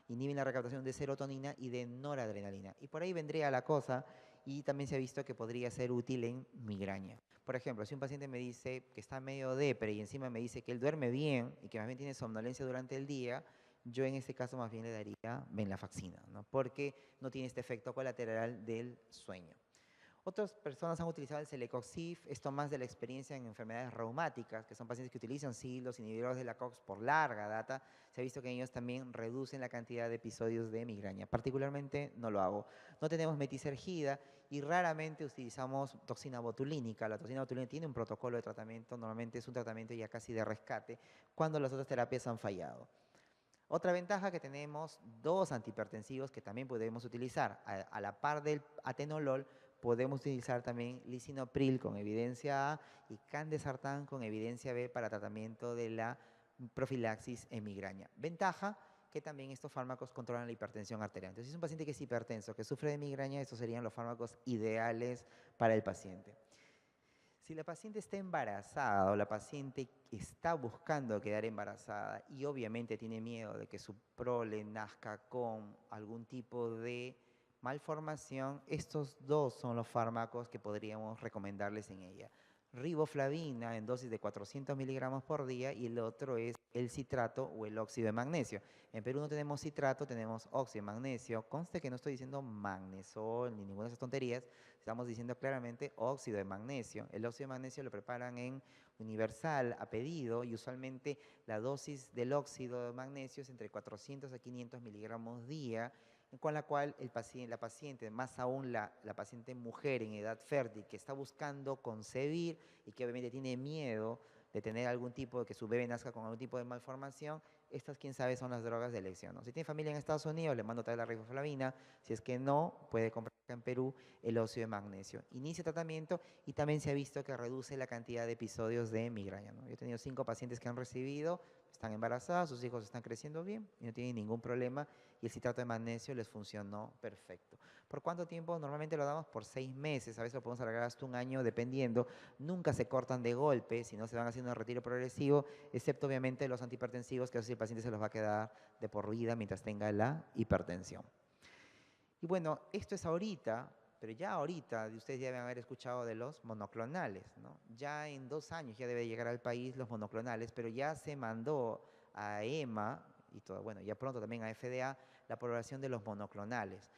inhiben la recaptación de serotonina y de noradrenalina. Y por ahí vendría la cosa, y también se ha visto que podría ser útil en migraña. Por ejemplo, si un paciente me dice que está medio depre y encima me dice que él duerme bien y que más bien tiene somnolencia durante el día, yo en este caso más bien le daría venlafaxina, ¿no? Porque no tiene este efecto colateral del sueño. Otras personas han utilizado el Celecoxib, esto más de la experiencia en enfermedades reumáticas, que son pacientes que utilizan sí los inhibidores de la COX por larga data. Se ha visto que ellos también reducen la cantidad de episodios de migraña. Particularmente no lo hago. No tenemos metisergida y raramente utilizamos toxina botulínica. La toxina botulínica tiene un protocolo de tratamiento, normalmente es un tratamiento ya casi de rescate, cuando las otras terapias han fallado. Otra ventaja que tenemos, dos antihipertensivos que también podemos utilizar. A la par del atenolol, podemos utilizar también lisinopril con evidencia A y candesartán con evidencia B para tratamiento de la profilaxis en migraña. Ventaja que también estos fármacos controlan la hipertensión arterial. Entonces, si es un paciente que es hipertenso, que sufre de migraña, estos serían los fármacos ideales para el paciente. Si la paciente está embarazada o la paciente está buscando quedar embarazada y obviamente tiene miedo de que su prole nazca con algún tipo de malformación, estos dos son los fármacos que podríamos recomendarles en ella. Riboflavina en dosis de 400 miligramos por día y el otro es el citrato o el óxido de magnesio. En Perú no tenemos citrato, tenemos óxido de magnesio. Conste que no estoy diciendo magnesol ni ninguna de esas tonterías, estamos diciendo claramente óxido de magnesio. El óxido de magnesio lo preparan en Universal a pedido y usualmente la dosis del óxido de magnesio es entre 400 a 500 miligramos día, con la cual la paciente, más aún la paciente mujer en edad fértil que está buscando concebir y que obviamente tiene miedo de tener algún tipo, de que su bebé nazca con algún tipo de malformación, estas, quién sabe, son las drogas de elección, ¿no? Si tiene familia en Estados Unidos, le mando traer la riboflavina. Si es que no, puede comprar acá en Perú el óxido de magnesio. Inicia tratamiento y también se ha visto que reduce la cantidad de episodios de migraña, ¿no? Yo he tenido 5 pacientes que han recibido, están embarazadas, sus hijos están creciendo bien y no tienen ningún problema y el citrato de magnesio les funcionó perfecto. ¿Por cuánto tiempo? Normalmente lo damos por 6 meses, a veces lo podemos alargar hasta un año dependiendo. Nunca se cortan de golpe, si no se van haciendo un retiro progresivo, excepto obviamente los antihipertensivos, que así el paciente se los va a quedar de por vida mientras tenga la hipertensión. Y bueno, esto es ahorita, pero ya ahorita ustedes ya deben haber escuchado de los monoclonales, ¿no? Ya en 2 años ya debe llegar al país los monoclonales, pero ya se mandó a EMA y todo, bueno, ya pronto también a FDA la aprobación de los monoclonales.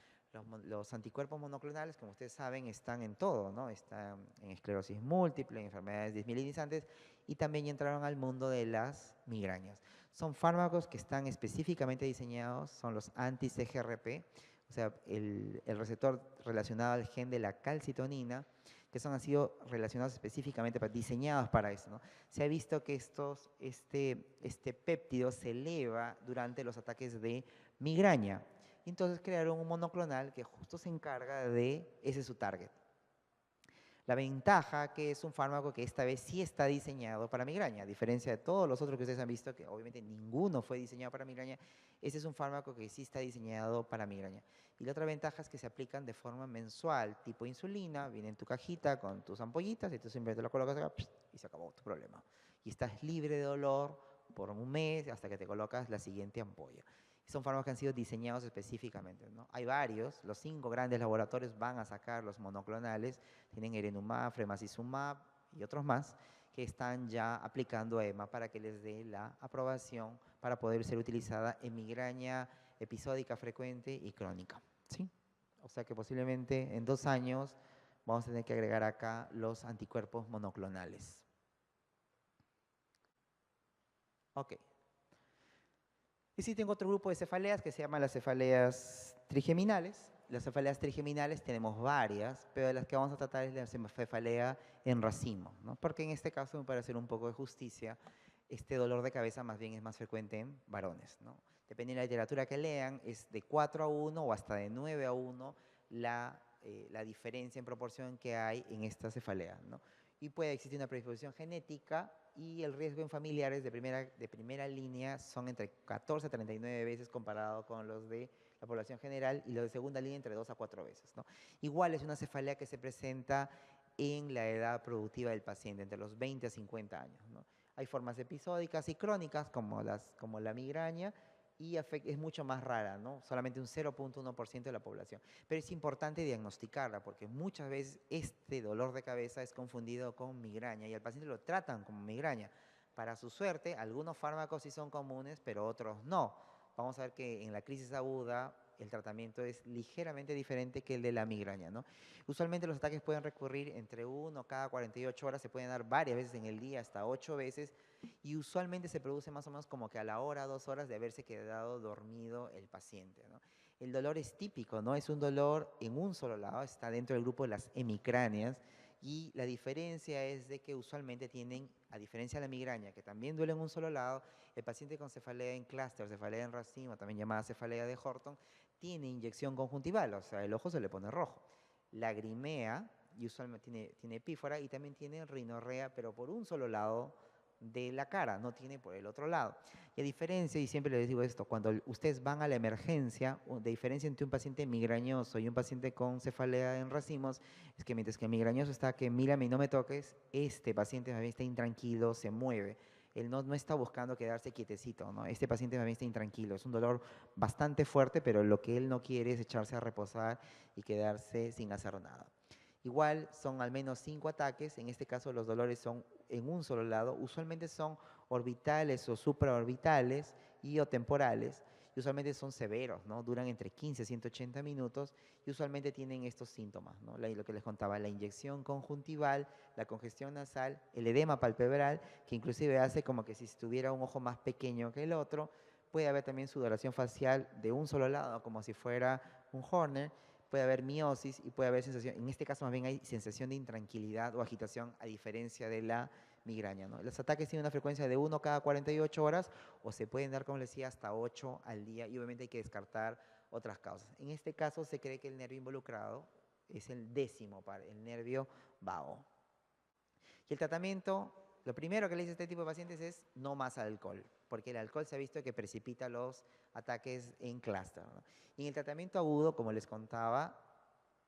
Los anticuerpos monoclonales, como ustedes saben, están en todo, ¿no? Están en esclerosis múltiple, en enfermedades desmielinizantes y también entraron al mundo de las migrañas. Son fármacos que están específicamente diseñados, son los anti-CGRP, o sea, el receptor relacionado al gen de la calcitonina, que han sido relacionados específicamente, diseñados para eso, ¿no? Se ha visto que este péptido se eleva durante los ataques de migraña. Entonces crearon un monoclonal que justo se encarga de, ese es su target. La ventaja que es un fármaco que esta vez sí está diseñado para migraña, a diferencia de todos los otros que ustedes han visto, que obviamente ninguno fue diseñado para migraña, este es un fármaco que sí está diseñado para migraña. Y la otra ventaja es que se aplican de forma mensual, tipo insulina, viene en tu cajita con tus ampollitas y tú simplemente lo colocas acá y se acabó tu problema. Y estás libre de dolor por un mes hasta que te colocas la siguiente ampolla. Son fármacos que han sido diseñados específicamente, ¿no? Hay varios, los 5 grandes laboratorios van a sacar los monoclonales, tienen Erenumab, Fremacizumab y otros más, que están ya aplicando a EMA para que les dé la aprobación para poder ser utilizada en migraña episódica frecuente y crónica, ¿sí? O sea que posiblemente en 2 años vamos a tener que agregar acá los anticuerpos monoclonales. Ok. Y sí tengo otro grupo de cefaleas que se llaman las cefaleas trigeminales. Las cefaleas trigeminales tenemos varias, pero de las que vamos a tratar es la cefalea en racimo, ¿no? Porque en este caso, para hacer un poco de justicia, este dolor de cabeza más bien es más frecuente en varones, ¿no? Depende de la literatura que lean, es de 4:1 o hasta de 9:1 la diferencia en proporción que hay en esta cefalea, ¿no? Y puede existir una predisposición genética y el riesgo en familiares de primera línea son entre 14 a 39 veces comparado con los de la población general y los de segunda línea entre 2 a 4 veces, ¿no? Igual es una cefalea que se presenta en la edad productiva del paciente, entre los 20 a 50 años, ¿no? Hay formas episódicas y crónicas como la migraña y es mucho más rara, ¿no? Solamente un 0.1% de la población. Pero es importante diagnosticarla porque muchas veces este dolor de cabeza es confundido con migraña y al paciente lo tratan como migraña. Para su suerte, algunos fármacos sí son comunes, pero otros no. Vamos a ver que en la crisis aguda el tratamiento es ligeramente diferente que el de la migraña, ¿no? Usualmente los ataques pueden recurrir entre 1 cada 48 horas, se pueden dar varias veces en el día, hasta 8 veces, y usualmente se produce más o menos como que a la hora, 2 horas de haberse quedado dormido el paciente, ¿no? El dolor es típico, no es un dolor en un solo lado, está dentro del grupo de las hemicráneas, y la diferencia es de que usualmente tienen, a diferencia de la migraña, que también duele en un solo lado, el paciente con cefalea en clúster, cefalea en racimo, también llamada cefalea de Horton, tiene inyección conjuntival, o sea, el ojo se le pone rojo. Lagrimea, y usualmente tiene epífora, y también tiene rinorrea, pero por un solo lado de la cara, no tiene por el otro lado. Y a diferencia, y siempre les digo esto, cuando ustedes van a la emergencia, de diferencia entre un paciente migrañoso y un paciente con cefalea en racimos, es que mientras que el migrañoso está que mírame y no me toques, este paciente más bien está intranquilo, se mueve. Él no está buscando quedarse quietecito, ¿no? Este paciente más bien está intranquilo. Es un dolor bastante fuerte, pero lo que él no quiere es echarse a reposar y quedarse sin hacer nada. Igual son al menos 5 ataques, en este caso los dolores son en un solo lado, usualmente son orbitales o supraorbitales y o temporales, y usualmente son severos, ¿no? Duran entre 15 y 180 minutos y usualmente tienen estos síntomas, ¿no? Lo que les contaba, la inyección conjuntival, la congestión nasal, el edema palpebral, que inclusive hace como que si tuviera un ojo más pequeño que el otro, puede haber también sudoración facial de un solo lado, como si fuera un Horner, puede haber miosis y puede haber sensación, en este caso más bien hay sensación de intranquilidad o agitación a diferencia de la migraña, ¿no? Los ataques tienen una frecuencia de 1 cada 48 horas o se pueden dar, como les decía, hasta 8 al día y obviamente hay que descartar otras causas. En este caso se cree que el nervio involucrado es el 10º par, el nervio vago. Y el tratamiento, lo primero que le dice a este tipo de pacientes es no más alcohol, porque el alcohol se ha visto que precipita los ataques en clúster, ¿no? Y en el tratamiento agudo, como les contaba,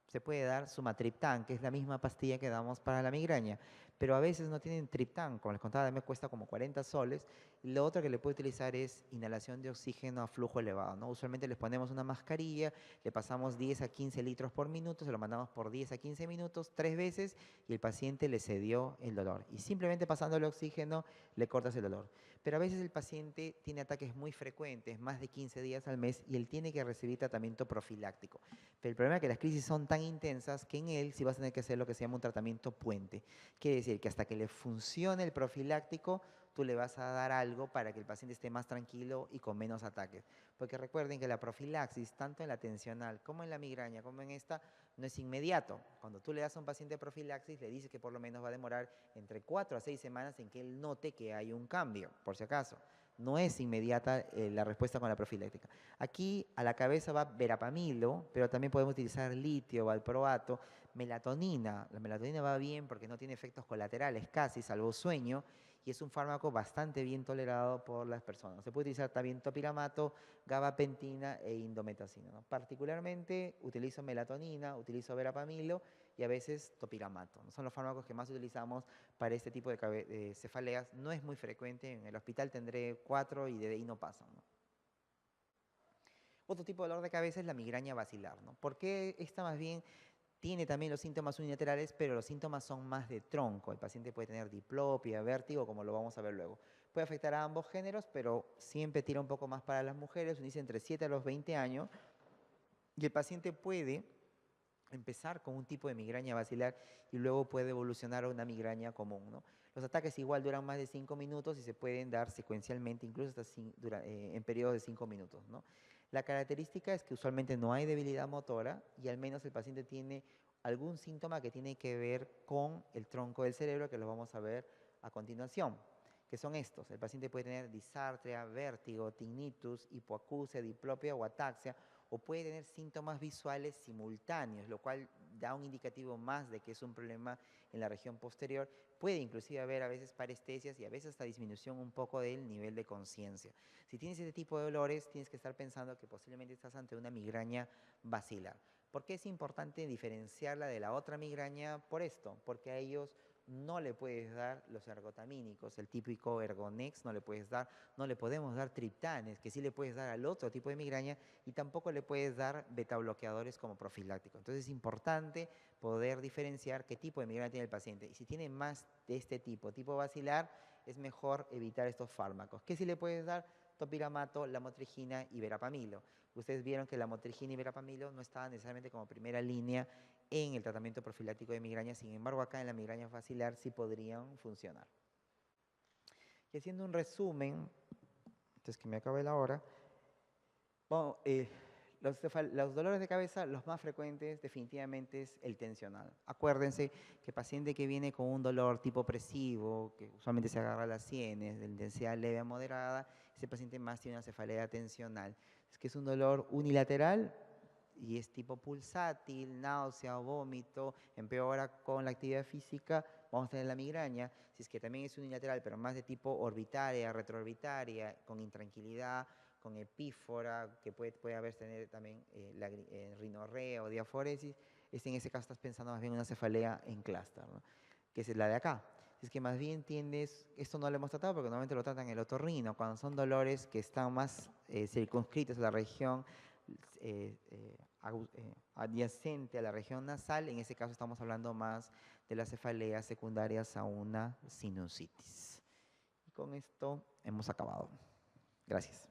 se puede dar sumatriptán, que es la misma pastilla que damos para la migraña, pero a veces no tienen triptán, como les contaba, me cuesta como 40 soles. Lo otro que le puede utilizar es inhalación de oxígeno a flujo elevado, ¿no? Usualmente les ponemos una mascarilla, le pasamos 10 a 15 litros por minuto, se lo mandamos por 10 a 15 minutos, 3 veces, y el paciente le cedió el dolor. Y simplemente pasando el oxígeno le cortas el dolor. Pero a veces el paciente tiene ataques muy frecuentes, más de 15 días al mes, y él tiene que recibir tratamiento profiláctico. Pero el problema es que las crisis son tan intensas que en él sí vas a tener que hacer lo que se llama un tratamiento puente. Quiere decir que hasta que le funcione el profiláctico, tú le vas a dar algo para que el paciente esté más tranquilo y con menos ataques. Porque recuerden que la profilaxis, tanto en la tensional como en la migraña, como en esta, no es inmediato. Cuando tú le das a un paciente profilaxis, le dices que por lo menos va a demorar entre 4 a 6 semanas en que él note que hay un cambio, por si acaso. no es inmediata la respuesta con la profiláctica. Aquí a la cabeza va verapamilo, pero también podemos utilizar litio, valproato, melatonina. La melatonina va bien porque no tiene efectos colaterales casi, salvo sueño, y es un fármaco bastante bien tolerado por las personas. Se puede utilizar también topiramato, gabapentina e indometacina, ¿no? Particularmente utilizo melatonina, utilizo verapamilo y a veces topiramato, ¿no? Son los fármacos que más utilizamos para este tipo de cefaleas. No es muy frecuente, en el hospital tendré 4 y de ahí no pasan, ¿no? Otro tipo de dolor de cabeza es la migraña basilar, ¿no? Porque esta más bien tiene también los síntomas unilaterales, pero los síntomas son más de tronco. El paciente puede tener diplopia, vértigo, como lo vamos a ver luego. Puede afectar a ambos géneros, pero siempre tira un poco más para las mujeres, dice entre 7 a los 20 años, y el paciente puede empezar con un tipo de migraña basilar y luego puede evolucionar a una migraña común, ¿no? Los ataques igual duran más de 5 minutos y se pueden dar secuencialmente, incluso hasta en periodos de 5 minutos, ¿no? La característica es que usualmente no hay debilidad motora y al menos el paciente tiene algún síntoma que tiene que ver con el tronco del cerebro, que lo vamos a ver a continuación, que son estos. El paciente puede tener disartria, vértigo, tinnitus, hipoacusia, diplopia o ataxia, o puede tener síntomas visuales simultáneos, lo cual da un indicativo más de que es un problema en la región posterior. Puede inclusive haber a veces parestesias y a veces hasta disminución un poco del nivel de conciencia. Si tienes este tipo de dolores, tienes que estar pensando que posiblemente estás ante una migraña basilar. ¿Por qué es importante diferenciarla de la otra migraña? Por esto, porque a ellos no le puedes dar los ergotamínicos, el típico Ergonex no le puedes dar, no le podemos dar triptanes, que sí le puedes dar al otro tipo de migraña, y tampoco le puedes dar betabloqueadores como profiláctico. Entonces es importante poder diferenciar qué tipo de migraña tiene el paciente. Y si tiene más de este tipo basilar, es mejor evitar estos fármacos. ¿Qué sí le puedes dar? Topiramato, lamotrigina y verapamilo. Ustedes vieron que la motrigina y verapamilo no estaban necesariamente como primera línea en el tratamiento profiláctico de migraña, sin embargo acá en la migraña basilar sí podrían funcionar. Y haciendo un resumen, antes que me acabe la hora, bueno, los dolores de cabeza, los más frecuentes definitivamente es el tensional. Acuérdense que paciente que viene con un dolor tipo opresivo, que usualmente se agarra a las sienes, de intensidad leve a moderada, ese paciente más tiene una cefalea tensional. Es que es un dolor unilateral y es tipo pulsátil, náusea, vómito, empeora con la actividad física, vamos a tener la migraña. Si es que también es unilateral, pero más de tipo orbitaria, retroorbitaria, con intranquilidad, con epífora, que puede haber tener también rinorrea o diaforesis, en ese caso estás pensando más bien en una cefalea en clúster, ¿no? Que es la de acá. Si es que más bien tienes, esto no lo hemos tratado porque normalmente lo tratan en el otorrino, cuando son dolores que están más circunscritos a la región adyacente a la región nasal, en ese caso estamos hablando más de las cefaleas secundarias a una sinusitis. Y con esto hemos acabado. Gracias.